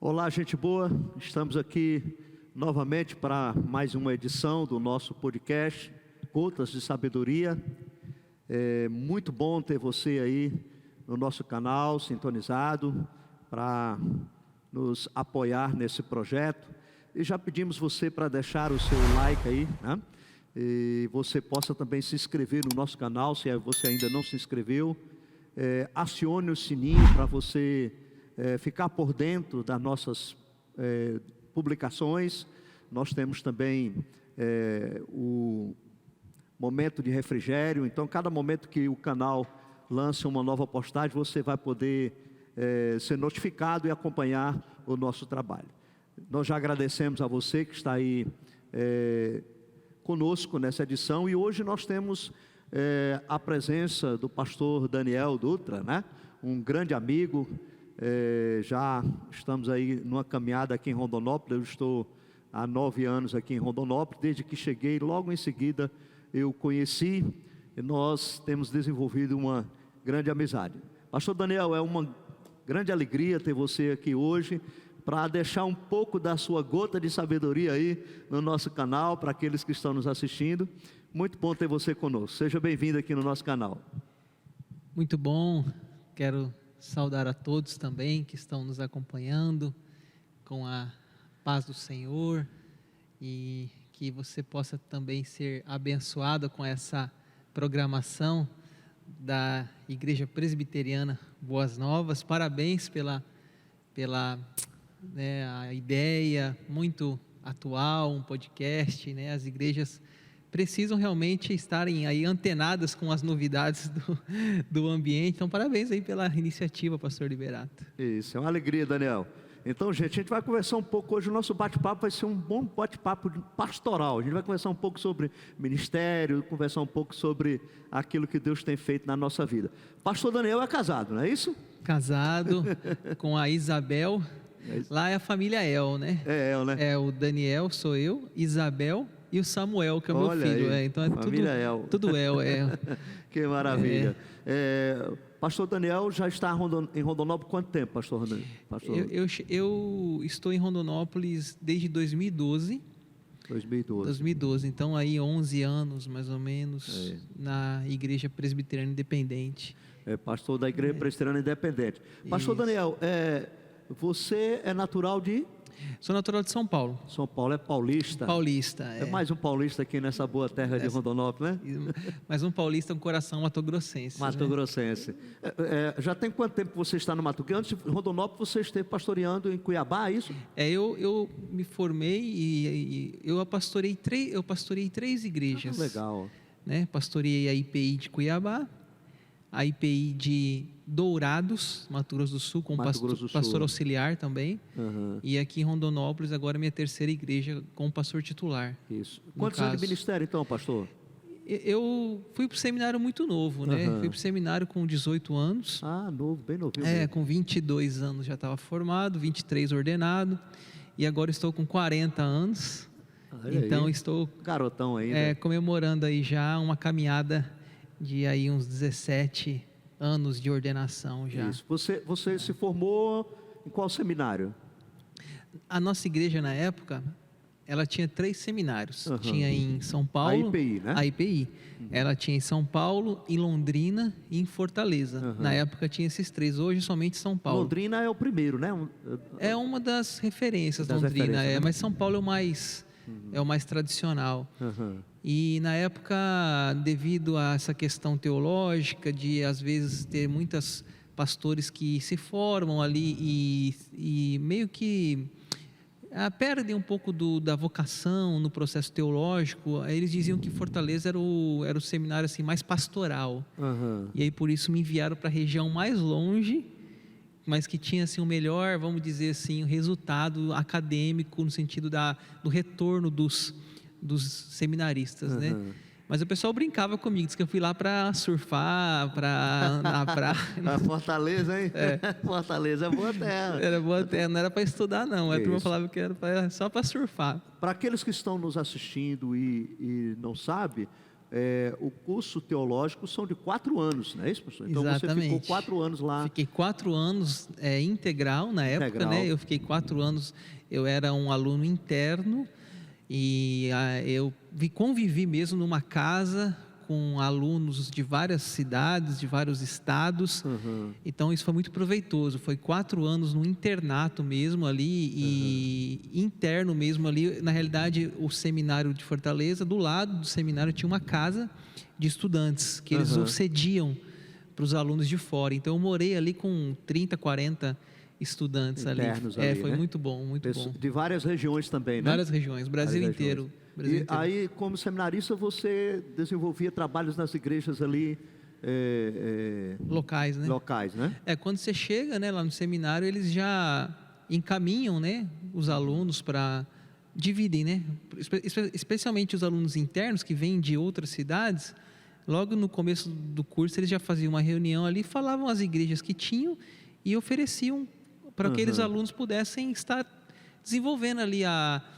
Olá, gente boa, estamos aqui novamente para mais uma edição do nosso podcast, Gotas de Sabedoria. É muito bom ter você aí no nosso canal, sintonizado, para nos apoiar nesse projeto. E já pedimos você para deixar o seu like aí, né? E você possa também se inscrever no nosso canal, se você ainda não se inscreveu. Acione o sininho para você ficar por dentro das nossas publicações. Nós temos também o momento de refrigério. Então, cada momento que o canal lança uma nova postagem, você vai poder ser notificado e acompanhar o nosso trabalho. Nós já agradecemos a você que está aí conosco nessa edição. E hoje nós temos a presença do pastor Daniel Dutra, né? Um grande amigo. Já estamos aí numa caminhada aqui em Rondonópolis. Eu estou há 9 anos aqui em Rondonópolis. Desde que cheguei, logo em seguida eu conheci, e nós temos desenvolvido uma grande amizade. Pastor Daniel, é uma grande alegria ter você aqui hoje, para deixar um pouco da sua gota de sabedoria aí no nosso canal, para aqueles que estão nos assistindo. Muito bom ter você conosco. Seja bem-vindo aqui no nosso canal. Muito bom. Quero saudar a todos também que estão nos acompanhando com a paz do Senhor, e que você possa também ser abençoado com essa programação da Igreja Presbiteriana Boas Novas. Parabéns pela a ideia muito atual, um podcast, né? As igrejas precisam realmente estarem aí antenadas com as novidades do ambiente. Então, parabéns aí pela iniciativa, pastor Liberato. Isso, é uma alegria, Daniel. Então, gente, a gente vai conversar um pouco hoje. O nosso bate-papo vai ser um bom bate-papo pastoral. A gente vai conversar um pouco sobre ministério, conversar um pouco sobre aquilo que Deus tem feito na nossa vida. Pastor Daniel é casado, não é isso? Casado com a Isabel. Lá é a família El, né? É El, né? É, o Daniel sou eu, Isabel e o Samuel, que é o meu filho. Então é família El. Tudo El. Que maravilha. Pastor Daniel já está em Rondonópolis quanto tempo, pastor? Eu estou em Rondonópolis desde 2012. 2012, então aí 11 anos mais ou menos na Igreja Presbiteriana Independente. Pastor da Igreja Presbiteriana Independente. Pastor Daniel, você é natural de? Sou natural de São Paulo. São Paulo, é paulista? Paulista, é mais um paulista aqui nessa boa terra de Rondonópolis, né? Mais um paulista com coração matogrossense. Matogrossense. Né? Já tem quanto tempo você está no Mato Grosso? Antes de Rondonópolis você esteve pastoreando em Cuiabá, é isso? Eu me formei e eu pastorei 3 igrejas. Legal. Né? Pastoreei a IPI de Cuiabá, a IPI de Dourados, Mato Grosso do Sul, como pastor auxiliar também. E aqui em Rondonópolis, agora minha 3ª igreja como pastor titular. Isso. Quantos anos de ministério então, pastor? Eu fui para o seminário muito novo, né? Fui para o seminário com 18 anos. Ah, novo, bem novinho. Com 22 anos já estava formado, 23 ordenado. E agora estou com 40 anos. Então estou garotão ainda. Comemorando aí já uma caminhada de aí uns 17 anos de ordenação já. Isso. Você se formou em qual seminário? A nossa igreja na época, ela tinha 3 seminários. Tinha em São Paulo. A IPI, né? A IPI. Ela tinha em São Paulo, em Londrina e em Fortaleza. Na época tinha esses 3, hoje somente São Paulo. Londrina é o primeiro, né? É uma das referências, Londrina. Né? Mas São Paulo é o mais tradicional. E na época, devido a essa questão teológica, de às vezes ter muitos pastores que se formam ali e meio que perdem um pouco da vocação no processo teológico, eles diziam que Fortaleza era o seminário assim, mais pastoral. E aí por isso me enviaram para a região mais longe, mas que tinha assim, o melhor, vamos dizer assim, o resultado acadêmico no sentido do retorno dos seminaristas, né? Mas o pessoal brincava comigo, disse que eu fui lá para surfar, para na praia. Fortaleza, hein? Fortaleza é boa terra. Era boa terra, não era para estudar não. A turma falava que era só para surfar. Para aqueles que estão nos assistindo e não sabem, o curso teológico são de 4 anos, não é isso, pastor? Então Exatamente. você ficou 4 anos lá. Fiquei 4 anos integral na época, né? Eu fiquei 4 anos, eu era um aluno interno e eu convivi mesmo numa casa com alunos de várias cidades, de vários estados. Então isso foi muito proveitoso. Foi 4 anos no internato mesmo ali e interno mesmo ali. Na realidade, o seminário de Fortaleza, do lado do seminário tinha uma casa de estudantes que eles cediam para os alunos de fora. Então eu morei ali com 30, 40 estudantes internos ali. Ali, foi né? muito bom, muito bom. De várias regiões também, né? Várias regiões, Brasil inteiro. E aí, como seminarista, você desenvolvia trabalhos nas igrejas ali... locais, né? Locais, né? Quando você chega, né, lá no seminário, eles já encaminham, né, os alunos para... Dividem, né? Especialmente os alunos internos que vêm de outras cidades. Logo no começo do curso, eles já faziam uma reunião ali, falavam as igrejas que tinham e ofereciam para que aqueles alunos pudessem estar desenvolvendo ali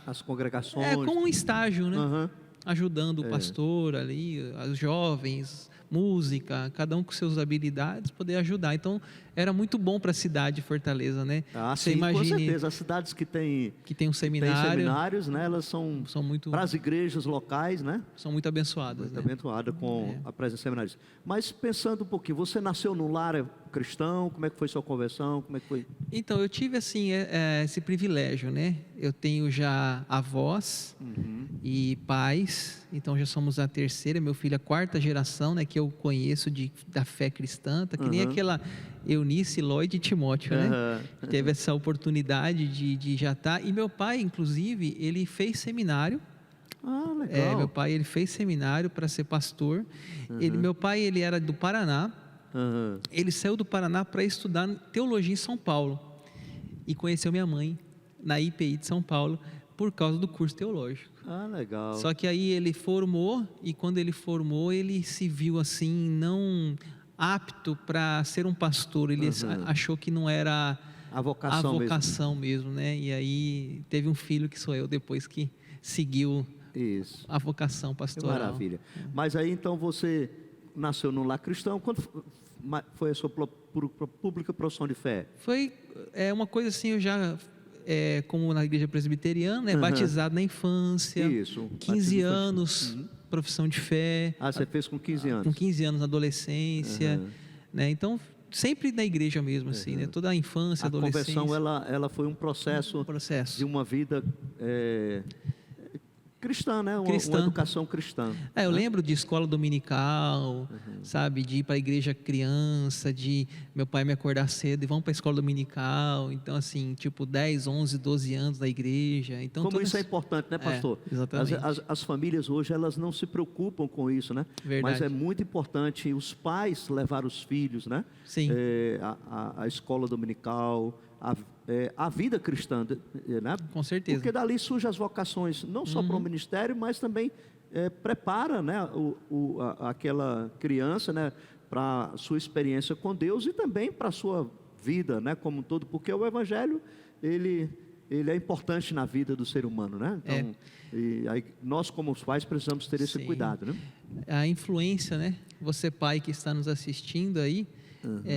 as congregações. Como um estágio, né? Ajudando o pastor ali, os jovens, música, cada um com suas habilidades, poder ajudar. Então, era muito bom para a cidade de Fortaleza, né? Você imagine, com certeza. As cidades que têm um seminário, seminários, né? Elas são muito... Para as igrejas locais, né? São muito abençoadas. Muito abençoadas com a presença de seminários. Mas pensando um pouquinho, você nasceu num lar cristão? Como é que foi sua conversão? Como é que foi? Então, eu tive assim esse privilégio, né? Eu tenho já avós e pais, então já somos a terceira, meu filho a 4ª geração, né? Que eu conheço da fé cristã, que nem aquela Eunice, Lloyd e Timóteo, né? Teve essa oportunidade de já estar. E meu pai, inclusive, ele fez seminário. Legal. Meu pai, ele fez seminário para ser pastor. Meu pai, ele era do Paraná. Ele saiu do Paraná para estudar teologia em São Paulo e conheceu minha mãe na IPI de São Paulo por causa do curso teológico. Legal. Só que aí ele formou e quando ele formou ele se viu assim não apto para ser um pastor. Ele achou que não era a vocação mesmo, né? E aí teve um filho que sou eu depois que seguiu a vocação pastoral. Que maravilha. Mas aí então você nasceu num lar cristão. Quando foi a sua pública profissão de fé? Foi uma coisa assim, eu já, como na igreja presbiteriana, né, batizado na infância. Isso. 15 anos, profissão de fé. Você fez com 15 anos? Com 15 anos na adolescência. Né, então, sempre na igreja mesmo, assim, né, toda a infância, adolescência. A conversão, ela foi um processo de uma vida... cristã, né? Uma educação cristã. Eu lembro de escola dominical, sabe? De ir para a igreja criança, de meu pai me acordar cedo e vamos para a escola dominical. Então, assim, tipo 10, 11, 12 anos na igreja. Então, como isso é importante, né, pastor? Exatamente. As famílias hoje, elas não se preocupam com isso, né? Verdade. Mas é muito importante os pais levar os filhos, né? Sim. A escola dominical, a vida cristã, né? Com certeza. Porque dali surgem as vocações, não só para o ministério, mas também prepara, né, aquela criança, né, para a sua experiência com Deus e também para a sua vida, né, como um todo, porque o Evangelho, ele é importante na vida do ser humano, né? Então, e aí, nós como os pais precisamos ter esse cuidado, né? A influência, né? Você pai que está nos assistindo aí,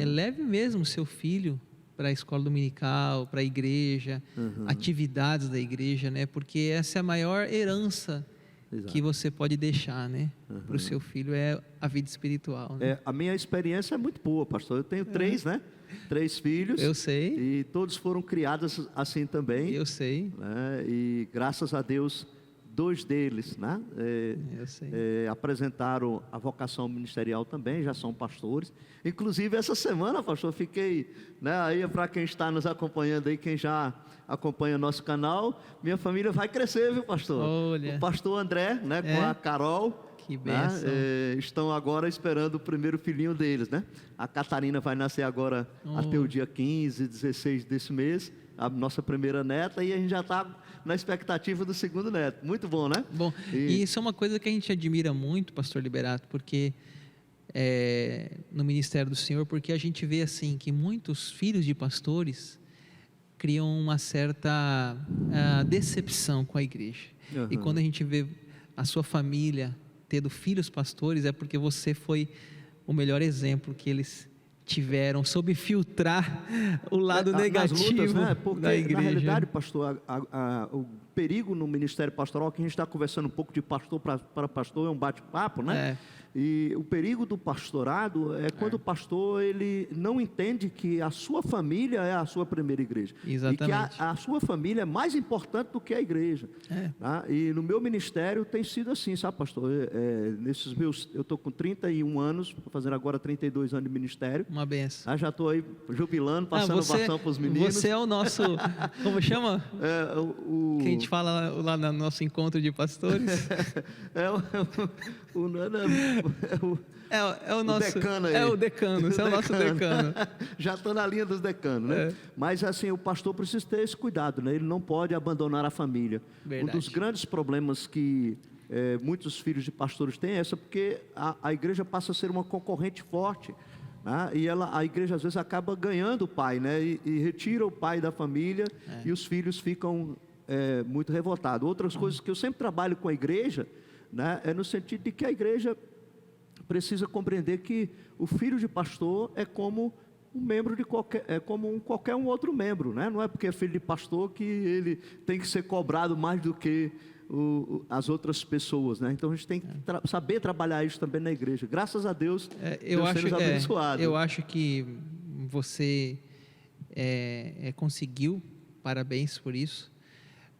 leve mesmo o seu filho para a escola dominical, para a igreja, atividades da igreja, né? Porque essa é a maior herança que você pode deixar, né? Para o seu filho, é a vida espiritual. Né? A minha experiência é muito boa, pastor. Eu tenho 3, né? 3 filhos. Eu sei. E todos foram criados assim também. Eu sei. Né? E graças a Deus, 2 deles, né? Eu sei. Apresentaram a vocação ministerial também, já são pastores. Inclusive, essa semana, pastor, fiquei, né, aí para quem está nos acompanhando aí, quem já acompanha nosso canal, minha família vai crescer, viu, pastor? Olha. O pastor André, né, com a Carol. Que bênção. Né, estão agora esperando o primeiro filhinho deles, né? A Catarina vai nascer agora até o dia 15, 16 desse mês. a nossa primeira neta e a gente já está na expectativa do segundo neto. Muito bom, né? Bom, e isso é uma coisa que a gente admira muito, pastor Liberato, porque no ministério do Senhor, porque a gente vê assim que muitos filhos de pastores criam uma certa decepção com a igreja. Uhum. E quando a gente vê a sua família tendo filhos pastores, é porque você foi o melhor exemplo que eles tiveram, soube filtrar o lado negativo lutas, né? Porque, da igreja. Na realidade, pastor, o perigo no ministério pastoral, que a gente está conversando um pouco de pastor para pastor, é um bate-papo, né? E o perigo do pastorado é quando o pastor ele não entende que a sua família é a sua primeira igreja. Exatamente. E que a sua família é mais importante do que a igreja. Tá? E no meu ministério tem sido assim, sabe, pastor? Eu estou com 31 anos, fazendo agora 32 anos de ministério. Uma benção. Já estou aí jubilando, passando bastão para os meninos. Você é o nosso, como chama? Que a gente fala lá no nosso encontro de pastores. É o nosso decano aí. É o decano, você é o nosso decano. Já estou na linha dos decanos, né? Mas assim, o pastor precisa ter esse cuidado, né? Ele não pode abandonar a família. Verdade. Um dos grandes problemas que muitos filhos de pastores têm é essa, porque a igreja passa a ser uma concorrente forte. Né? E a igreja às vezes acaba ganhando o pai, né? E retira o pai da família e os filhos ficam muito revoltados. Outras coisas que eu sempre trabalho com a igreja, né? É no sentido de que a igreja precisa compreender que o filho de pastor é como um membro de qualquer um outro membro, né? Não é porque é filho de pastor que ele tem que ser cobrado mais do que as outras pessoas, né? Então a gente tem que saber trabalhar isso também na igreja. Graças a Deus, Deus tem nos abençoado. Eu acho que você conseguiu, parabéns por isso,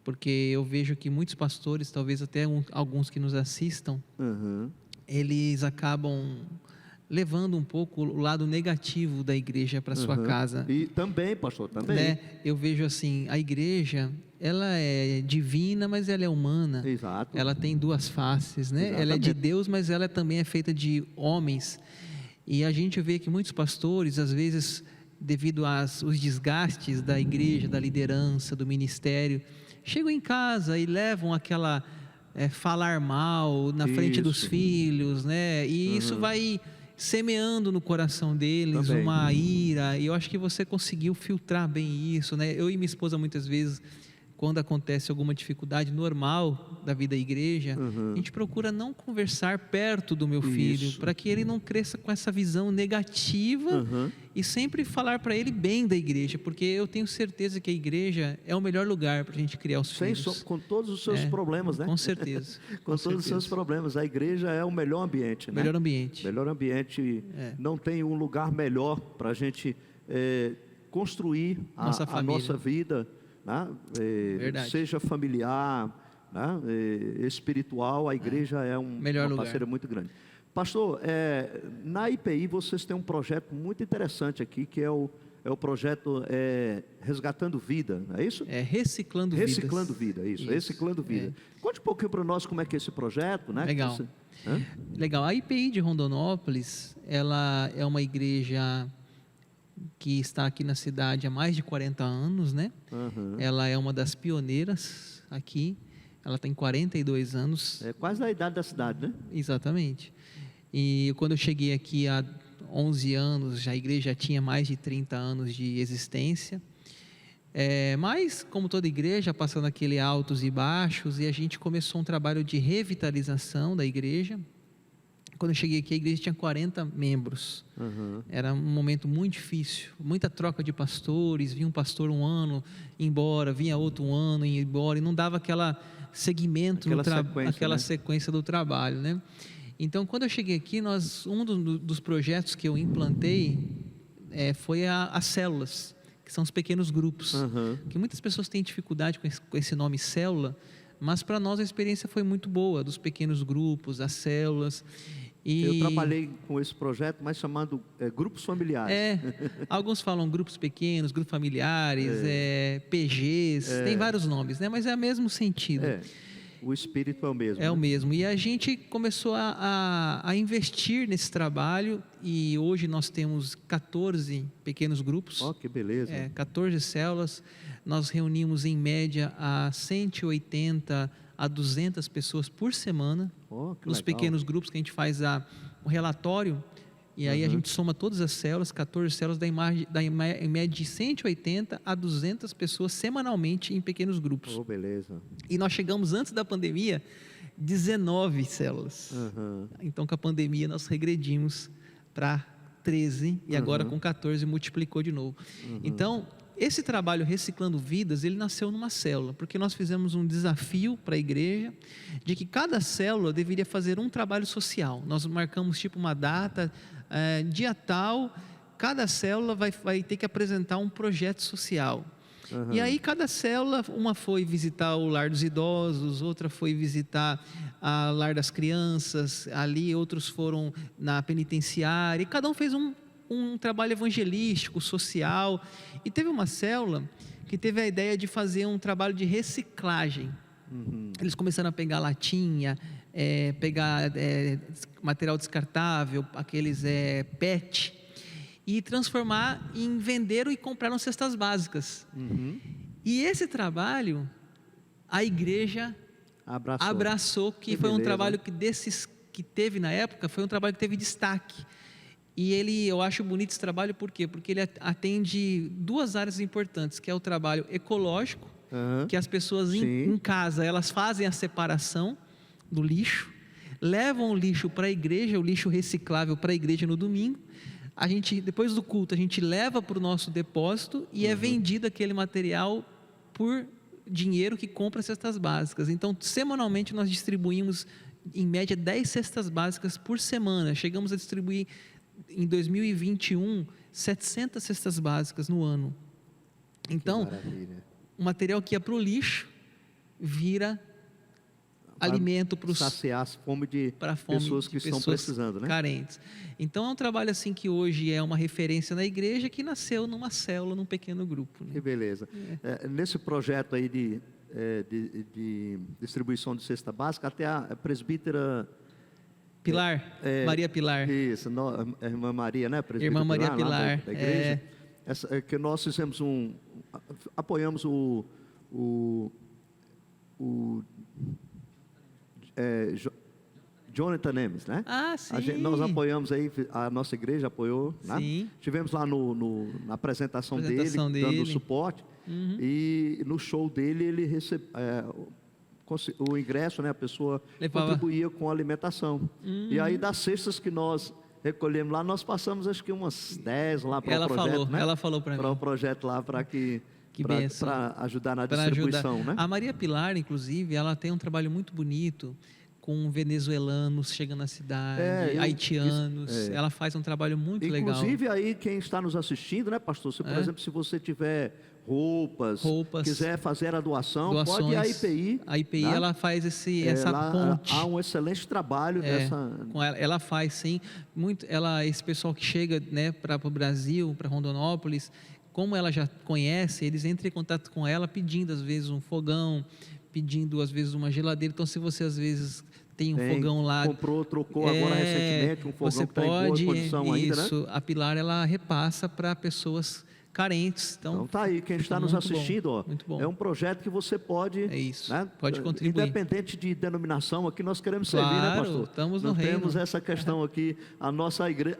porque eu vejo que muitos pastores, talvez até alguns que nos assistam, eles acabam levando um pouco o lado negativo da igreja para sua casa. E também, pastor, também. Né? Eu vejo assim, a igreja, ela é divina, mas ela é humana. Exato. Ela tem duas faces, né? Exatamente. Ela é de Deus, mas ela também é feita de homens. E a gente vê que muitos pastores, às vezes, devido aos desgastes da igreja, da liderança, do ministério, chegam em casa e levam aquela falar mal na frente dos filhos, né? E isso vai semeando no coração deles também uma ira. E eu acho que você conseguiu filtrar bem isso, né? Eu e minha esposa muitas vezes, quando acontece alguma dificuldade normal da vida da igreja, a gente procura não conversar perto do meu filho, para que ele não cresça com essa visão negativa e sempre falar para ele bem da igreja, porque eu tenho certeza que a igreja é o melhor lugar para a gente criar os filhos. Com todos os seus problemas, né? Com certeza. Com todos os seus problemas. A igreja é o melhor ambiente, né? Melhor ambiente. Melhor ambiente. Não tem um lugar melhor para a gente construir a nossa vida. Né? Seja familiar, né? Espiritual, a igreja é uma parceira muito grande. Pastor, na IPI vocês têm um projeto muito interessante aqui, que é o projeto Resgatando Vida, não é isso? Reciclando Vidas. Reciclando Vida, isso. Reciclando Vida. Conte um pouquinho para nós como é que é esse projeto, né? Legal. Legal. A IPI de Rondonópolis, ela é uma igreja que está aqui na cidade há mais de 40 anos, né? Ela é uma das pioneiras aqui, ela tem 42 anos. É quase da idade da cidade, né? Exatamente. E quando eu cheguei aqui há 11 anos, a igreja já tinha mais de 30 anos de existência. Mas, como toda igreja, passando aquele altos e baixos, e a gente começou um trabalho de revitalização da igreja. Quando eu cheguei aqui, a igreja tinha 40 membros. Era um momento muito difícil, muita troca de pastores, vinha um pastor um ano, ia embora, vinha outro um ano, ia embora, e não dava aquela segmento, aquela sequência do trabalho, né? Então, quando eu cheguei aqui, um dos projetos que eu implantei foi as células, que são os pequenos grupos, que muitas pessoas têm dificuldade com esse nome célula, mas para nós a experiência foi muito boa, dos pequenos grupos, as células. Eu trabalhei com esse projeto, mas chamado grupos familiares. Alguns falam grupos pequenos, grupos familiares, PGs, tem vários nomes, né? Mas é o mesmo sentido. O espírito é o mesmo. É o mesmo. E a gente começou a investir nesse trabalho e hoje nós temos 14 pequenos grupos. Ó, que beleza. 14 células. Nós reunimos em média a 180 a 200 pessoas por semana. Nos pequenos grupos que a gente faz o relatório. E aí a gente soma todas as células, 14 células, dá em média de 180 a 200 pessoas semanalmente em pequenos grupos. Beleza. E nós chegamos antes da pandemia, 19 células. Então com a pandemia nós regredimos para 13 e agora com 14 multiplicou de novo. Então esse trabalho Reciclando Vidas, ele nasceu numa célula, porque nós fizemos um desafio para a igreja, de que cada célula deveria fazer um trabalho social. Nós marcamos tipo uma data, dia tal, cada célula vai ter que apresentar um projeto social. E aí cada célula, uma foi visitar o lar dos idosos, outra foi visitar a lar das crianças, ali outros foram na penitenciária, e cada um fez um trabalho evangelístico, social. E teve uma célula que teve a ideia de fazer um trabalho de reciclagem. Eles começaram a pegar latinha, pegar material descartável, aqueles PET, e transformar em venderam e compraram cestas básicas. E esse trabalho a igreja abraçou, que foi um trabalho que teve na época, foi um trabalho que teve destaque. E eu acho bonito esse trabalho, por quê? Porque ele atende duas áreas importantes, que é o trabalho ecológico, que as pessoas em casa, elas fazem a separação do lixo, levam o lixo para a igreja, o lixo reciclável para a igreja no domingo. Depois do culto, a gente leva para o nosso depósito e é vendido aquele material por dinheiro que compra cestas básicas. Então, semanalmente nós distribuímos, em média, 10 cestas básicas por semana. Chegamos a distribuir em 2021, 700 cestas básicas no ano. Então, o material que ia para o lixo vira alimento para saciar a fome de pessoas que estão precisando, né? Carentes. Então é um trabalho assim que hoje é uma referência na igreja, que nasceu numa célula, num pequeno grupo, né? Que beleza. Nesse projeto aí de distribuição de cesta básica, até a presbítera Pilar, Maria Pilar. Isso, a irmã Maria, né? Irmã Maria Pilar. Da igreja. Que nós fizemos apoiamos o Jonathan Nemes, né? Sim. Nós apoiamos aí, a nossa igreja apoiou, né? Sim. Tivemos lá na apresentação dele, dando suporte, e no show dele ele recebeu o ingresso, né? A pessoa contribuía com a alimentação. E aí das cestas que nós recolhemos lá, nós passamos acho que umas 10 lá para o projeto, né? Ela falou para mim. Para o projeto lá, para ajudar na distribuição, né? A Maria Pilar, inclusive, ela tem um trabalho muito bonito com venezuelanos chegando na cidade, haitianos. Ela faz um trabalho muito legal. Inclusive aí quem está nos assistindo, né, pastor? Por exemplo, se você tiver roupas, quiser fazer a doações, pode ir à IPI. A IPI, né? Ela faz essa ponte. Há um excelente trabalho com ela faz sim. Esse pessoal que chega, né, para o Brasil, para Rondonópolis, como ela já conhece, eles entram em contato com ela pedindo às vezes um fogão, pedindo às vezes uma geladeira. Então se você às vezes tem um fogão lá, trocou agora recentemente um fogão que está em boa condição ainda, né? A Pilar, ela repassa para pessoas carentes. Então tá aí, quem está nos assistindo, bom. É um projeto que você pode, né, pode contribuir. Independente de denominação, aqui nós queremos servir, né, pastor? Estamos no reino. reino. Temos essa questão aqui,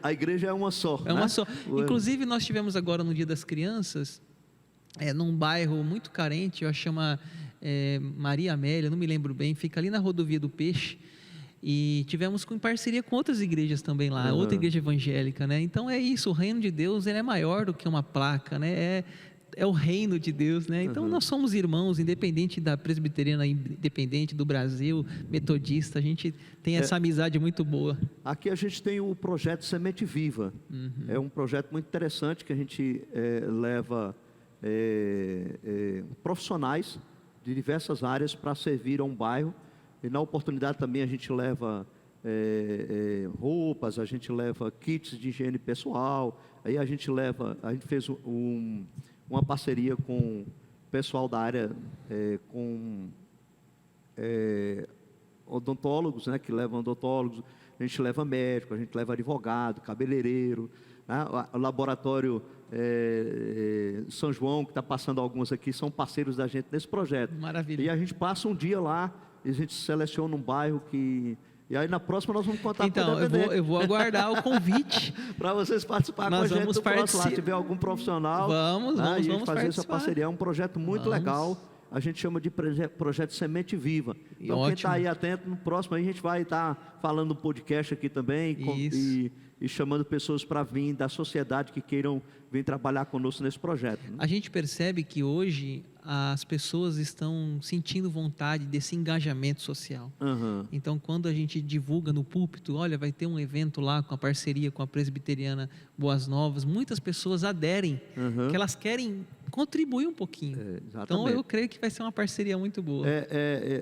a igreja é uma só. É uma só. Inclusive nós tivemos agora no Dia das Crianças, num bairro muito carente, eu acho que chama Maria Amélia, não me lembro bem, fica ali na rodovia do Peixe. E tivemos em parceria com outras igrejas também lá, outra igreja evangélica, né? Então é isso, o reino de Deus, ele é maior do que uma placa, né? É o reino de Deus, né? Então nós somos irmãos, independente da presbiteriana, independente do Brasil, metodista, a gente tem essa amizade muito boa. Aqui a gente tem o projeto Semente Viva, é um projeto muito interessante que a gente leva profissionais de diversas áreas para servir a um bairro. E na oportunidade também a gente leva roupas, a gente leva kits de higiene pessoal, aí a gente fez uma parceria com o pessoal da área, com odontólogos, né, que levam odontólogos, a gente leva médico, a gente leva advogado, cabeleireiro, né, o laboratório São João, que está passando alguns aqui, são parceiros da gente nesse projeto. Maravilha. E a gente passa um dia lá, e a gente seleciona um bairro que... E aí na próxima nós vamos contar então, com o eu vou aguardar o convite. para vocês participarem com a gente do próximo lá. Se tiver algum profissional, vamos a gente vamos fazer participar. essa parceria. É um projeto muito legal. A gente chama de projeto Semente Viva. Então, quem está aí atento, no próximo aí a gente vai estar falando no podcast aqui também e chamando pessoas para vir da sociedade que queiram vir trabalhar conosco nesse projeto. Né? A gente percebe que hoje as pessoas estão sentindo vontade desse engajamento social. Então, quando a gente divulga no púlpito, olha, vai ter um evento lá com a parceria com a Presbiteriana Boas Novas, muitas pessoas aderem, que elas querem contribuir um pouquinho. Então, eu creio que vai ser uma parceria muito boa.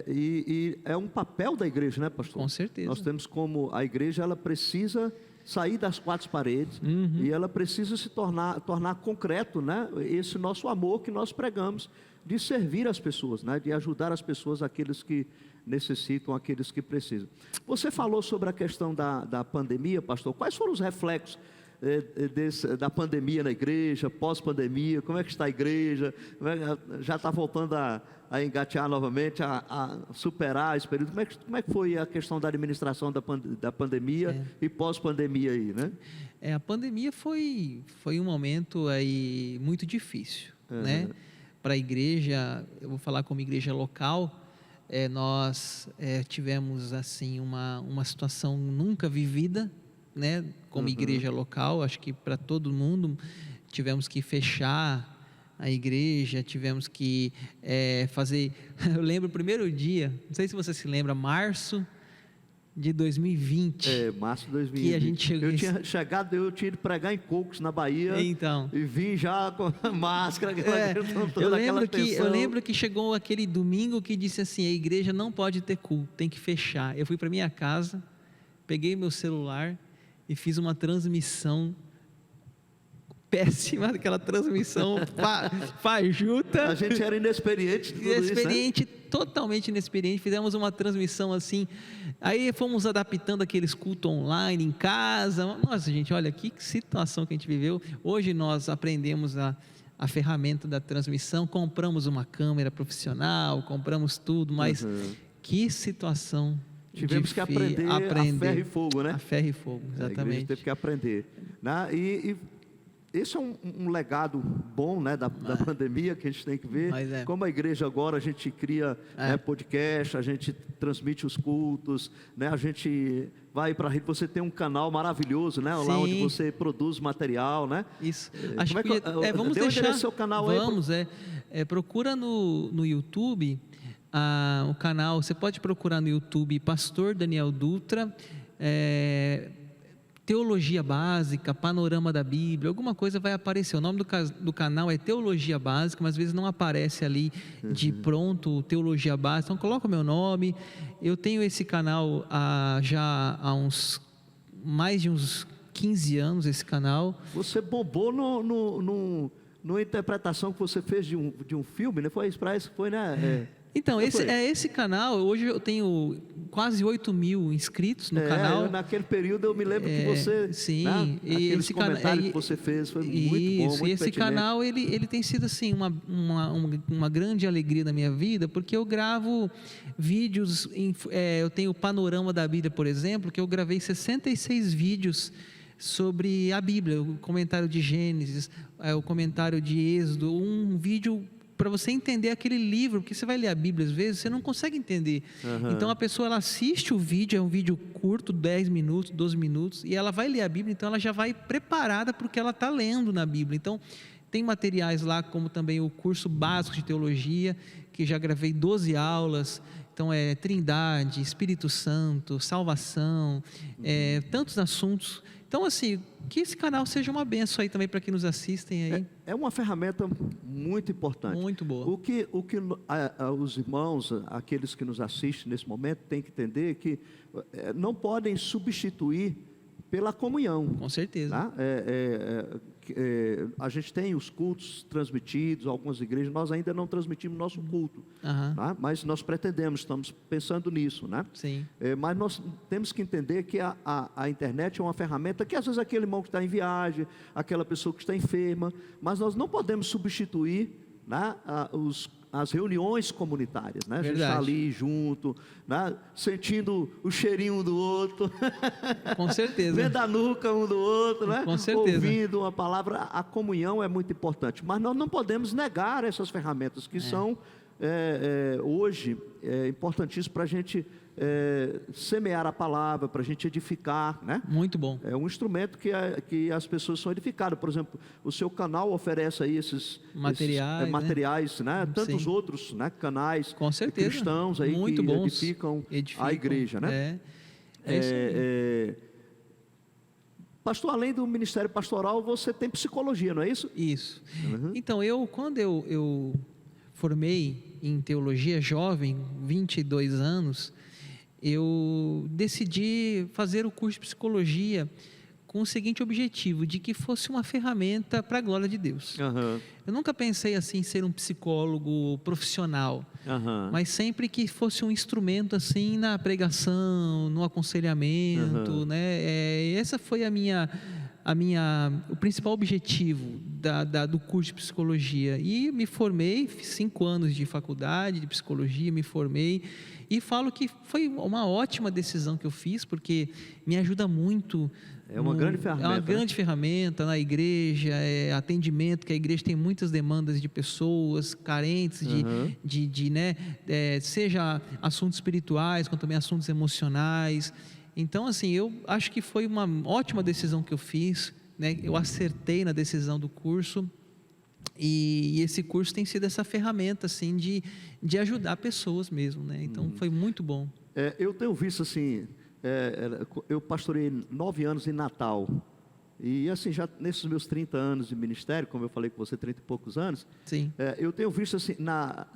E é um papel da igreja, né, pastor? Com certeza. Nós temos como a igreja, ela precisa sair das quatro paredes e ela precisa se tornar concreto, né? Esse nosso amor que nós pregamos de servir as pessoas, né? De ajudar as pessoas, aqueles que necessitam, aqueles que precisam. Você falou sobre a questão da pandemia, pastor. Quais foram os reflexos da pandemia na igreja, pós-pandemia? Como é que está a igreja? Já está voltando a engatear novamente, a superar esse período? Como é que foi a questão da administração da pandemia e pós-pandemia aí, né? A pandemia foi um momento aí muito difícil, né? Para a igreja, eu vou falar como igreja local, nós tivemos assim uma situação nunca vivida, né? Como igreja local, acho que para todo mundo, tivemos que fechar a igreja, tivemos que fazer... Eu lembro o primeiro dia, não sei se você se lembra, março de 2020. Março de 2020. Que a gente chegou... Eu tinha ido pregar em Cocos, na Bahia. Então. E vim já com a máscara. Eu lembro que chegou aquele domingo que disse assim, a igreja não pode ter culto, tem que fechar. Eu fui para minha casa, peguei meu celular e fiz uma transmissão péssima, aquela transmissão fajuta. A gente era inexperiente. Inexperiente, isso, né? Totalmente inexperiente. Fizemos uma transmissão assim. Aí fomos adaptando aqueles cultos online em casa. Nossa, gente, olha que situação que a gente viveu. Hoje nós aprendemos a ferramenta da transmissão, compramos uma câmera profissional, compramos tudo, mas que situação. Tivemos que aprender a ferro e fogo, né? A ferro e fogo, exatamente. A igreja teve que aprender. E esse é um legado bom, né, da pandemia, que a gente tem que ver. Como a igreja agora, a gente cria podcast, a gente transmite os cultos, né, a gente vai para a rede, você tem um canal maravilhoso, né, lá onde você produz material, né? Isso. Acho que vamos deixar seu canal aí. Procura no YouTube o canal, você pode procurar no YouTube Pastor Daniel Dutra, Teologia Básica, Panorama da Bíblia, alguma coisa vai aparecer. O nome do canal é Teologia Básica, mas às vezes não aparece ali de pronto Teologia Básica. Então coloca o meu nome. Eu tenho esse canal já há mais de uns 15 anos, esse canal. Você bombou numa interpretação que você fez de um filme, né? Foi, né? Então, esse canal, hoje eu tenho quase 8.000 inscritos no canal. Naquele período eu me lembro que você... Sim. Né, aqueles comentários que você fez foi muito bom, muito pertinente. E esse canal, ele tem sido assim, uma grande alegria na minha vida, porque eu gravo vídeos, eu tenho o Panorama da Bíblia, por exemplo, que eu gravei 66 vídeos sobre a Bíblia, o comentário de Gênesis, o comentário de Êxodo, um vídeo para você entender aquele livro, porque você vai ler a Bíblia às vezes, você não consegue entender. Então a pessoa, ela assiste o vídeo, é um vídeo curto, 10 minutos, 12 minutos, e ela vai ler a Bíblia, então ela já vai preparada para o que ela está lendo na Bíblia. Então tem materiais lá, como também o curso básico de teologia, que já gravei 12 aulas. Então Trindade, Espírito Santo, salvação, tantos assuntos. Então, assim, que esse canal seja uma bênção aí também para quem nos assistem aí. É uma ferramenta muito importante. Muito boa. O que os irmãos, aqueles que nos assistem nesse momento, têm que entender que não podem substituir pela comunhão. Com certeza. Tá? a gente tem os cultos transmitidos, algumas igrejas, nós ainda não transmitimos nosso culto, tá? Mas nós pretendemos, estamos pensando nisso, né? Sim. Mas nós temos que entender que a internet é uma ferramenta que às vezes aquele irmão que está em viagem, aquela pessoa que está enferma, mas nós não podemos substituir, né, as reuniões comunitárias, né? A gente está ali junto, né? Sentindo o cheirinho um do outro, com certeza, vendo a nuca um do outro, né? Com certeza. Ouvindo uma palavra. A comunhão é muito importante, mas nós não podemos negar essas ferramentas que são hoje importantíssimas para a gente semear a palavra, para a gente edificar, né? Muito bom. É um instrumento que as pessoas são edificadas. Por exemplo, o seu canal oferece aí esses materiais, né? Tantos Sim. outros, né, canais, com certeza, cristãos aí muito que bons, edificam a igreja, né? Isso aí. Pastor, além do ministério pastoral, você tem psicologia, não é isso? Isso. Então, quando eu formei em teologia jovem, 22 anos, eu decidi fazer o curso de psicologia com o seguinte objetivo, de que fosse uma ferramenta para a glória de Deus. Eu nunca pensei assim em ser um psicólogo profissional, mas sempre que fosse um instrumento assim na pregação, no aconselhamento, né? Essa foi o principal objetivo do curso de psicologia. E me formei, fiz 5 anos de faculdade de psicologia, me formei, e falo que foi uma ótima decisão que eu fiz, porque me ajuda muito. É uma grande ferramenta. É uma grande ferramenta na igreja, atendimento, que a igreja tem muitas demandas de pessoas carentes né, seja assuntos espirituais, como também assuntos emocionais. Então, assim, eu acho que foi uma ótima decisão que eu fiz, né? Eu acertei na decisão do curso, e esse curso tem sido essa ferramenta, assim, de ajudar pessoas mesmo, né? Então, foi muito bom. Eu tenho visto, assim, eu pastorei 9 anos em Natal, e assim, já nesses meus 30 anos de ministério, como eu falei com você, 30 e poucos anos, Sim. Eu tenho visto, assim, na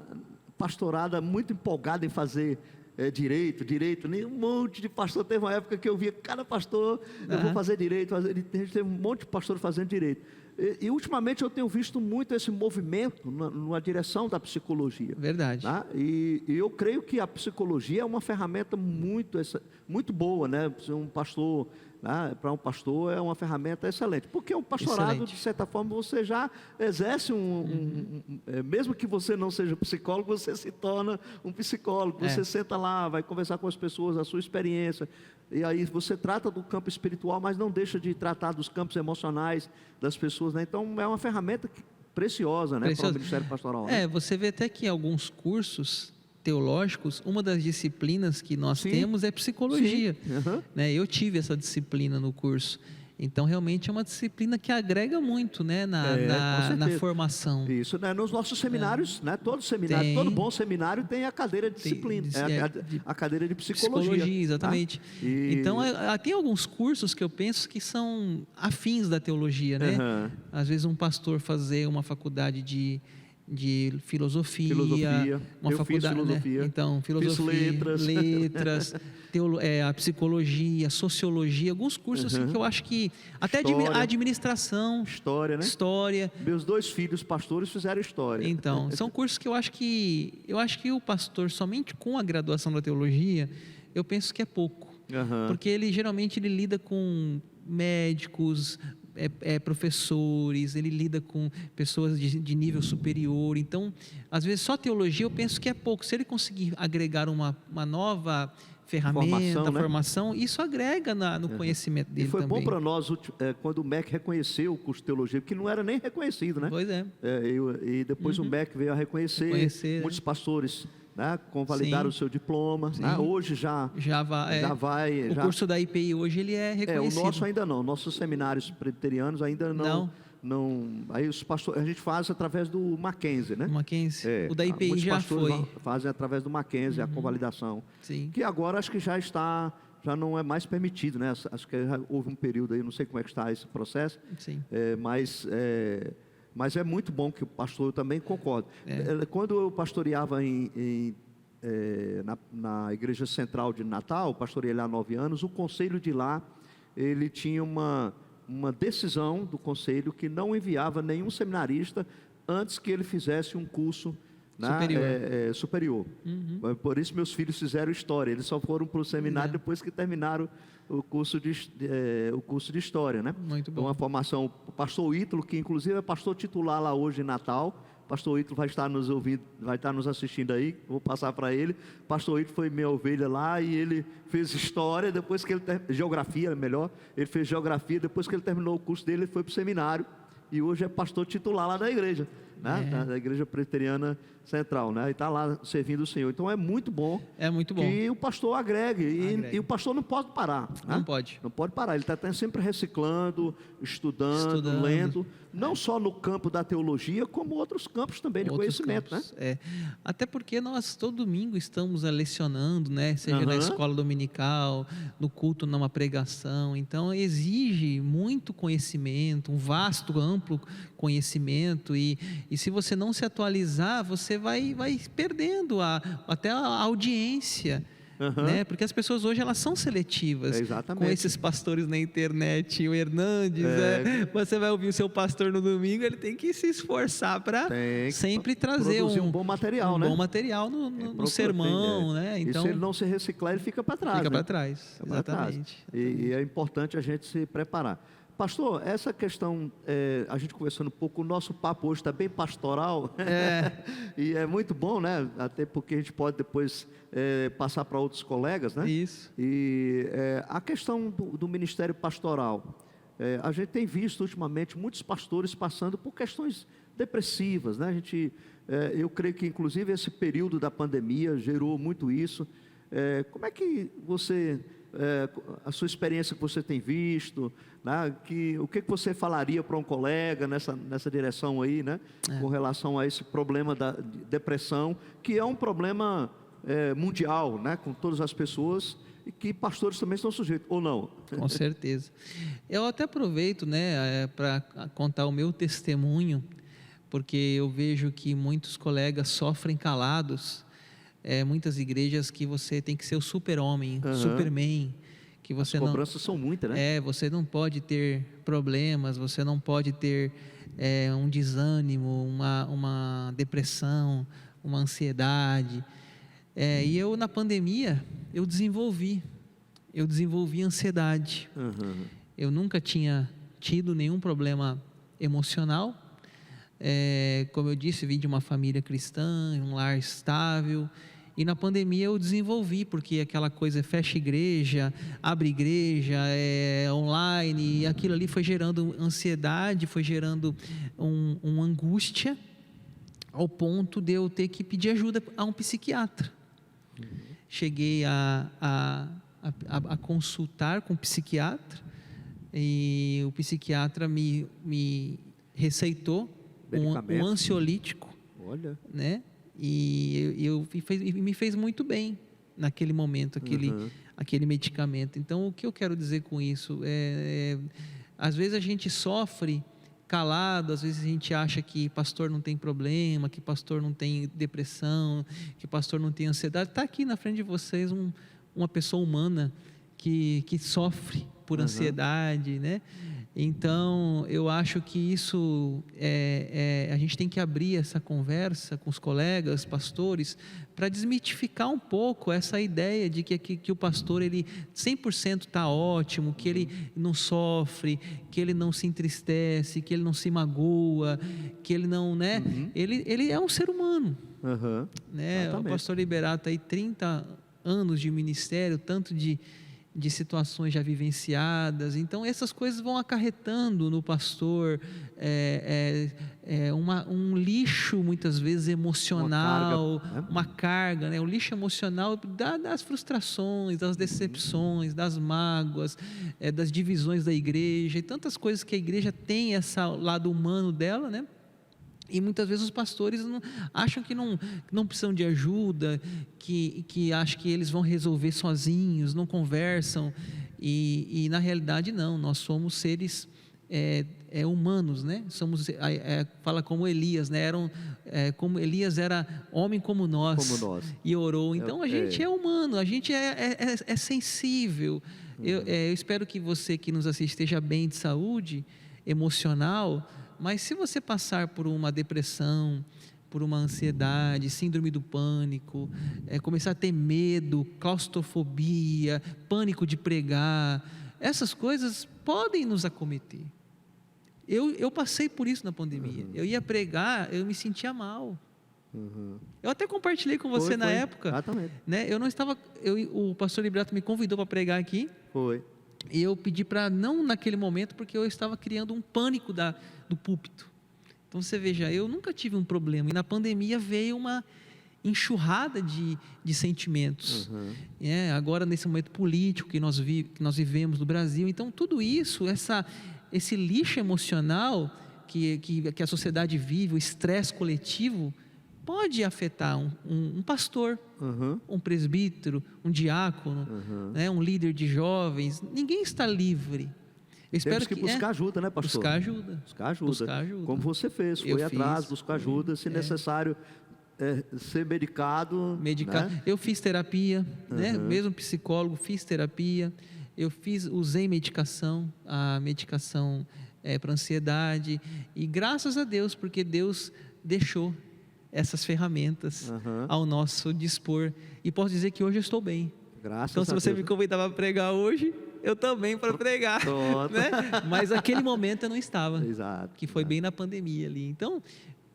pastorada muito empolgada em fazer direito, um monte de pastor. Teve uma época que eu via cada pastor, eu vou fazer direito, a gente teve um monte de pastor fazendo direito. E ultimamente eu tenho visto muito esse movimento na direção da psicologia. Verdade. Tá? E eu creio que a psicologia é uma ferramenta muito boa, né? Um pastor, né? Para um pastor é uma ferramenta excelente, porque o pastorado, de certa forma, você já exerce mesmo que você não seja psicólogo, você se torna um psicólogo. Você senta lá, vai conversar com as pessoas, a sua experiência, e aí você trata do campo espiritual, mas não deixa de tratar dos campos emocionais das pessoas, né? Então é uma ferramenta preciosa, né, para o ministério pastoral, né? Você vê até que em alguns cursos teológicos, uma das disciplinas que nós temos é psicologia, né? Eu tive essa disciplina no curso. Então, realmente é uma disciplina que agrega muito, né, na formação. Isso, né? Nos nossos seminários, né? Todo seminário, todo bom seminário tem a cadeira de disciplina, a cadeira de psicologia. Exatamente. Tá? Então, tem alguns cursos que eu penso que são afins da teologia, né? Às vezes um pastor fazer uma faculdade de filosofia, uma faculdade, fiz filosofia, né? Então, filosofia, fiz letras, a psicologia, sociologia, alguns cursos assim, que eu acho que até administração, história. Meus 2 filhos pastores fizeram história. Então, são cursos que eu acho que o pastor somente com a graduação da teologia, eu penso que é pouco, porque ele geralmente lida com médicos, professores, ele lida com pessoas de nível superior. Então, às vezes só teologia eu penso que é pouco. Se ele conseguir agregar uma nova ferramenta, formação, isso agrega no conhecimento dele. E foi também bom para nós quando o MEC reconheceu o curso de teologia, porque não era nem reconhecido, né? Pois é. E depois o MEC veio a reconhecer muitos pastores, né, convalidaram o seu diploma, né? Hoje já vai. O curso da IPI hoje ele é reconhecido. O nosso ainda não. Nossos seminários presbiterianos ainda não. Aí os pastores, a gente faz através do Mackenzie, né? O da IPI já foi. Fazem através do Mackenzie a convalidação. Sim. Que agora acho que já não é mais permitido, né? Acho que já houve um período aí, não sei como é que está esse processo. Sim. Mas é muito bom que o pastor, eu também concordo. Quando eu pastoreava na Igreja Central de Natal, pastoreei lá há 9 anos, o conselho de lá, ele tinha uma uma decisão do conselho que não enviava nenhum seminarista antes que ele fizesse um curso, né, superior. Por isso meus filhos fizeram história, eles só foram para o seminário depois que terminaram o curso de história, né? Muito bom. Uma formação, o pastor Ítalo, que inclusive é pastor titular lá hoje em Natal. Pastor Ítalo vai estar nos ouvindo, vai estar nos assistindo aí, vou passar para ele. Pastor Ítalo foi minha ovelha lá e ele fez história, depois que ele geografia, melhor, ele fez geografia, depois que ele terminou o curso dele, ele foi para o seminário e hoje é pastor titular lá da igreja, né? Da igreja presbiteriana central, né? E está lá servindo o Senhor. Então é muito bom. É muito bom. Que o pastor agregue. E o pastor não pode parar. Né? Não pode. Não pode parar. Ele está sempre reciclando, estudando, lendo. Não só no campo da teologia, como outros campos também de conhecimento, campos, né? Até porque nós todo domingo estamos lecionando, né? Seja na escola dominical, no culto, numa pregação. Então exige muito conhecimento, um vasto, amplo conhecimento. E se você não se atualizar, você vai perdendo até a audiência. Né? Porque as pessoas hoje elas são seletivas com esses pastores na internet, o Hernandes, você vai ouvir o seu pastor no domingo, ele tem que se esforçar para sempre trazer um bom material, bom material no sermão, né? Então, e se ele não se reciclar, ele fica para trás. Fica para trás, exatamente. E é importante a gente se preparar. Pastor, essa questão, a gente conversando um pouco, o nosso papo hoje está bem pastoral, e é muito bom, né? Até porque a gente pode depois passar para outros colegas, né? Isso. E a questão do ministério pastoral, a gente tem visto ultimamente muitos pastores passando por questões depressivas, né? Eu creio que inclusive esse período da pandemia gerou muito isso. Como é que você... a sua experiência que você tem visto, né? O que você falaria para um colega nessa direção aí, né? Com relação a esse problema da depressão, que é um problema mundial, né? Com todas as pessoas, e que pastores também estão sujeitos, ou não? Com certeza. Eu até aproveito, né, para contar o meu testemunho, porque eu vejo que muitos colegas sofrem calados. Muitas igrejas que você tem que ser o super-homem, superman, que você as cobranças são muitas, né? Você não pode ter problemas, você não pode ter um desânimo, uma depressão, uma ansiedade. E eu na pandemia eu desenvolvi ansiedade. Eu nunca tinha tido nenhum problema emocional. Como eu disse, vim de uma família cristã, um lar estável, e na pandemia eu desenvolvi, porque aquela coisa fecha igreja, abre igreja, online, e aquilo ali foi gerando ansiedade, foi gerando uma angústia, ao ponto de eu ter que pedir ajuda a um psiquiatra. Cheguei a consultar com o psiquiatra, e o psiquiatra me receitou um ansiolítico, né? E me fez muito bem naquele momento, aquele medicamento. Então, o que eu quero dizer com isso? Às vezes a gente sofre calado, às vezes a gente acha que pastor não tem problema, que pastor não tem depressão, que pastor não tem ansiedade. Está aqui na frente de vocês uma pessoa humana que sofre por ansiedade, né? Então, eu acho que isso, a gente tem que abrir essa conversa com os colegas, pastores, para desmitificar um pouco essa ideia de que o pastor, ele 100% está ótimo, que ele não sofre, que ele não se entristece, que ele não se magoa, que ele não, né? Ele é um ser humano, né? O pastor Liberato aí 30 anos de ministério, tanto de situações já vivenciadas. Então essas coisas vão acarretando no pastor um lixo muitas vezes emocional, uma carga, né? Um lixo emocional das frustrações, das decepções, das mágoas, das divisões da igreja, e tantas coisas que a igreja tem, esse lado humano dela, né? E muitas vezes os pastores acham que não precisam de ajuda, que acham que eles vão resolver sozinhos, não conversam, e na realidade não, nós somos seres humanos, né? Fala como Elias, né? Como Elias era homem como nós, e orou. Então a gente é humano, a gente é sensível. Eu espero que você que nos assiste esteja bem de saúde emocional, mas se você passar por uma depressão, por uma ansiedade, síndrome do pânico, começar a ter medo, claustrofobia, pânico de pregar, essas coisas podem nos acometer. Eu passei por isso na pandemia. Eu ia pregar, eu me sentia mal. Eu até compartilhei com você na época. Exatamente. Né? Eu não estava. O pastor Liberato me convidou para pregar aqui. Foi. E eu pedi para não naquele momento, porque eu estava criando um pânico do púlpito. Então você veja, eu nunca tive um problema. E na pandemia veio uma enxurrada de sentimentos. Agora nesse momento político que nós vivemos no Brasil. Então tudo isso, esse lixo emocional que a sociedade vive, o estresse coletivo, pode afetar um pastor, um presbítero, um diácono, né, um líder de jovens. Ninguém está livre. Eu espero que buscar ajuda, né, pastor? Buscar ajuda. Buscar ajuda. Como você fez, foi atrás, buscar ajuda, se necessário, ser medicado. Né? Eu fiz terapia, né? Mesmo psicólogo, fiz terapia. Usei medicação, a medicação para ansiedade, e graças a Deus, porque Deus deixou essas ferramentas ao nosso dispor, e posso dizer que hoje eu estou bem. Então se você me convidava para pregar hoje, eu também para pregar, né? Mas naquele momento eu não estava. Exato. Que foi bem na pandemia ali. Então,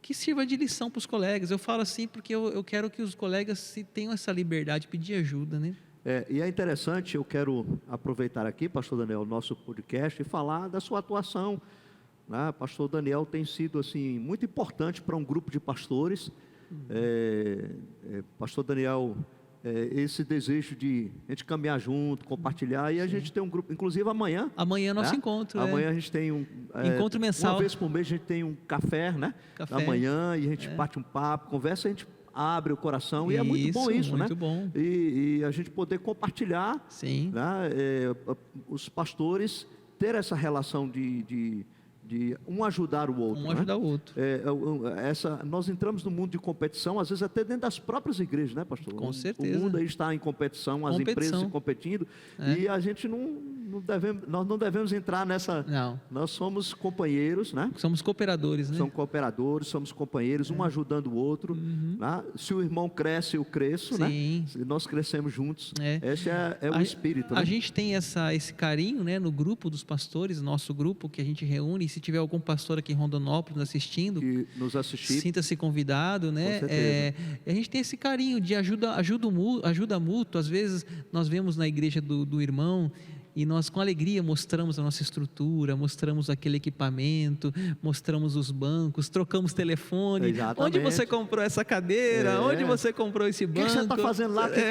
que sirva de lição para os colegas. Eu falo assim porque eu quero que os colegas tenham essa liberdade de pedir ajuda, né? E é interessante, eu quero aproveitar aqui, pastor Daniel, o nosso podcast, e falar da sua atuação. Né? Pastor Daniel tem sido assim, muito importante para um grupo de pastores. Pastor Daniel, esse desejo de a gente caminhar junto, compartilhar, e a gente tem um grupo, inclusive amanhã. Amanhã é nosso encontro. Amanhã a gente tem encontro mensal. Uma vez por mês a gente tem um café, né? Amanhã, e a gente bate um papo, conversa, a gente abre o coração, e é muito bom isso, muito né? Bom. E a gente poder compartilhar, né? Os pastores ter essa relação de um ajudar o outro. Ajudar o outro. Nós entramos no mundo de competição, às vezes até dentro das próprias igrejas, né, pastor? Com certeza. O mundo aí está em competição, as empresas se competindo, e a gente nós não devemos entrar nessa. Não. Nós somos companheiros, né? Somos cooperadores, né? Somos cooperadores, somos companheiros, um ajudando o outro. Né? Se o irmão cresce, eu cresço, né? Nós crescemos juntos. Esse é o espírito. A gente tem esse carinho, né, no grupo dos pastores, nosso grupo que a gente reúne. Se tiver algum pastor aqui em Rondonópolis assistindo, sinta-se convidado, né? A gente tem esse carinho de ajuda mútua. Às vezes nós vemos na igreja do irmão, e nós com alegria mostramos a nossa estrutura, mostramos aquele equipamento, mostramos os bancos, trocamos telefone. Exatamente. Onde você comprou essa cadeira? Onde você comprou esse banco? O que você está fazendo lá que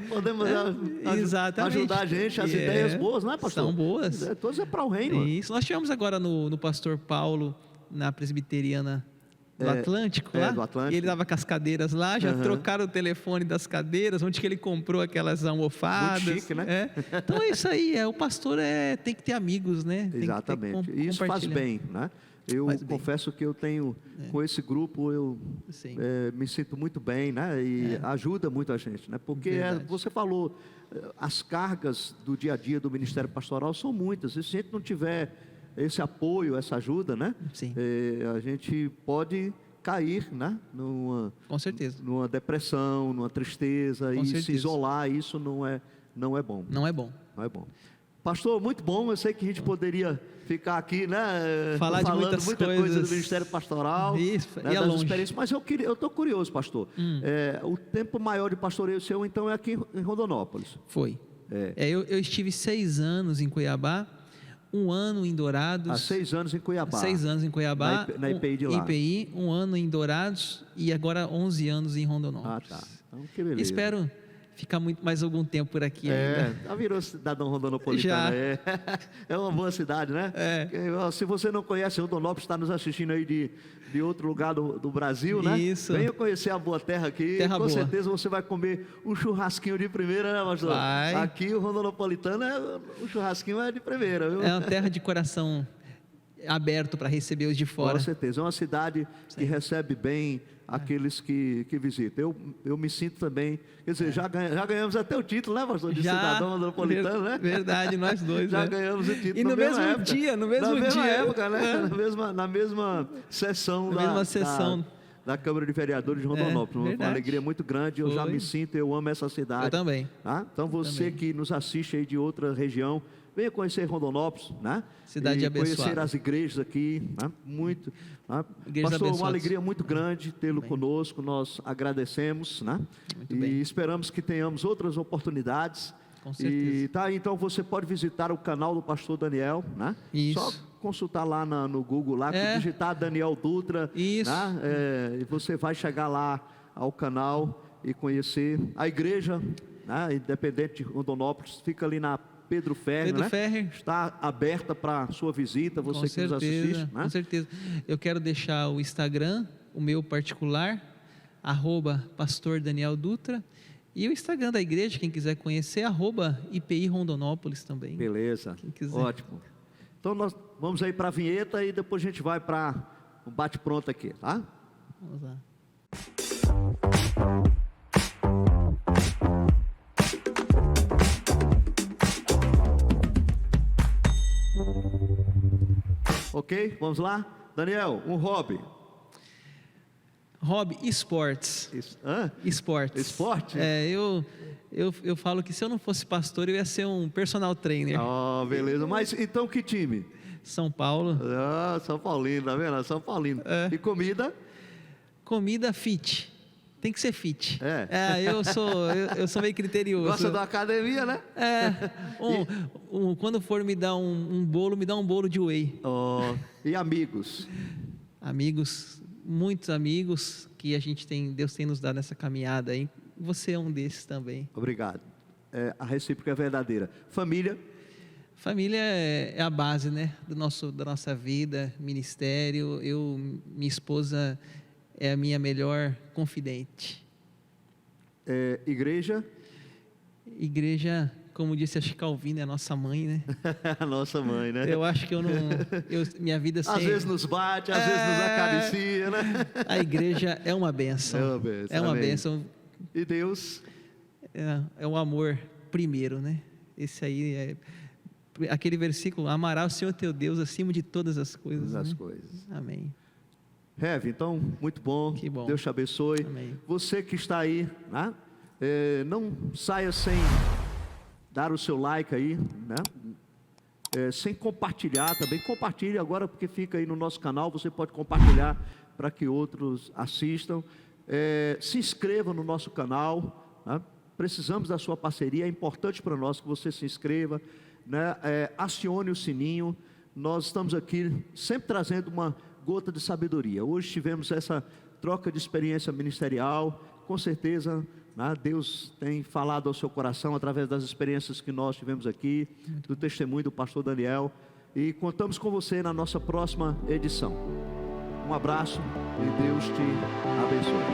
podemos ajudar a gente? As ideias boas, não é, pastor? São boas. Todas é para o reino. Isso. Nós tivemos agora no pastor Paulo, na presbiteriana do Atlântico, lá, do Atlântico. E ele dava com as cadeiras lá, já trocaram o telefone das cadeiras, onde que ele comprou aquelas almofadas. Muito chique, né? Então é isso aí, o pastor tem que ter amigos, né? Exatamente, e isso faz bem, né? Eu confesso que eu tenho, com esse grupo, eu me sinto muito bem, né? E ajuda muito a gente, né? Porque você falou, as cargas do dia a dia do Ministério Pastoral são muitas, e se a gente não tiver esse apoio, essa ajuda, né? A gente pode cair, né? Com certeza. Numa depressão, numa tristeza, se isolar, isso não é bom. Não é bom. Não é bão. Pastor, muito bom, eu sei que a gente poderia ficar aqui, né? Falando muita coisa do Ministério Pastoral. Isso, né, das experiências, mas eu estou curioso, pastor. O tempo maior de pastoreio seu, então, é aqui em Rondonópolis. Foi. Eu estive 6 anos em Cuiabá, 1 ano em Dourados. 6 anos em Cuiabá. 6 anos em Cuiabá. Na IPI de lá. IPI, 1 ano em Dourados e agora 11 anos em Rondonópolis. Tá. Então, que beleza. Espero ficar mais algum tempo por aqui ainda. Já virou cidadão rondonópolitano. É uma boa cidade, né? Se você não conhece Rondonópolis, está nos assistindo aí de outro lugar do Brasil, né? Isso. Venha conhecer a boa terra aqui. Com certeza você vai comer um churrasquinho de primeira, né, pastor? Vai. Aqui o rondonópolitano, o churrasquinho é de primeira, viu? É uma terra de coração aberto para receber os de fora. Com certeza, é uma cidade que recebe bem aqueles que visitam. Eu me sinto também, quer dizer, já ganhamos até o título, né, pastor, de cidadão metropolitano, né? Verdade, nós dois. Já ganhamos o título. E no mesmo dia, na mesma época, né? Na mesma sessão da Câmara de Vereadores de Rondonópolis. Uma alegria muito grande, eu já me sinto, eu amo essa cidade. Eu também. Tá? Então você que nos assiste aí de outra região, venha conhecer Rondonópolis, né? Cidade abençoada. Conhecer as igrejas aqui, né? Muito. Né? Pastor, uma alegria muito grande tê-lo conosco, nós agradecemos, né? Muito bem. Esperamos que tenhamos outras oportunidades. Com certeza. Então você pode visitar o canal do pastor Daniel, né? Isso. Só consultar lá no Google, lá, digitar Daniel Dutra. Isso. Né? E você vai chegar lá ao canal e conhecer a igreja, né? Independente de Rondonópolis, fica ali na Pedro Ferrer, né? Está aberta para sua visita, você que nos assiste, né? Com certeza. Eu quero deixar o Instagram, o meu particular, @pastor Daniel Dutra, e o Instagram da igreja, quem quiser conhecer, @IPI Rondonópolis também. Beleza, quem quiser. Ótimo. Então nós vamos aí para a vinheta e depois a gente vai para um bate-pronto aqui, tá? Vamos lá. Ok, vamos lá? Daniel, um hobby. Hobby, esportes. Esportes. Esporte? Eu falo que se eu não fosse pastor, eu ia ser um personal trainer. Oh, beleza. Mas então que time? São Paulo. São Paulino, tá vendo? São Paulino. E comida? Comida fit. Tem que ser fit. Eu sou meio criterioso. Gosta da academia, né? Quando for me dar um bolo, me dá um bolo de whey. Oh, e amigos? Amigos, muitos amigos que Deus tem nos dado nessa caminhada aí. Você é um desses também. Obrigado. A recíproca é verdadeira. Família? Família é a base, né? Da nossa vida, ministério. Minha esposa é a minha melhor confidente. Igreja? Igreja, como disse a Calvino, é a nossa mãe, né? A nossa mãe, né? Eu acho que minha vida sempre... Às vezes nos bate, às vezes nos acaricia, né? A igreja é uma bênção. É uma bênção. E Deus? É o amor primeiro, né? Esse aí aquele versículo, amará o Senhor teu Deus acima de todas as coisas. Todas as coisas. Amém. Rev, então, muito bom. Que bom. Deus te abençoe. Amém. Você que está aí, né? Não saia sem dar o seu like aí, né? Sem compartilhar também. Compartilhe agora, porque fica aí no nosso canal. Você pode compartilhar para que outros assistam. Se inscreva no nosso canal, né? Precisamos da sua parceria. É importante para nós que você se inscreva, né? Acione o sininho. Nós estamos aqui sempre trazendo uma gota de sabedoria. Hoje tivemos essa troca de experiência ministerial. Com certeza, né, Deus tem falado ao seu coração através das experiências que nós tivemos aqui, do testemunho do pastor Daniel, e contamos com você na nossa próxima edição. Um abraço e Deus te abençoe.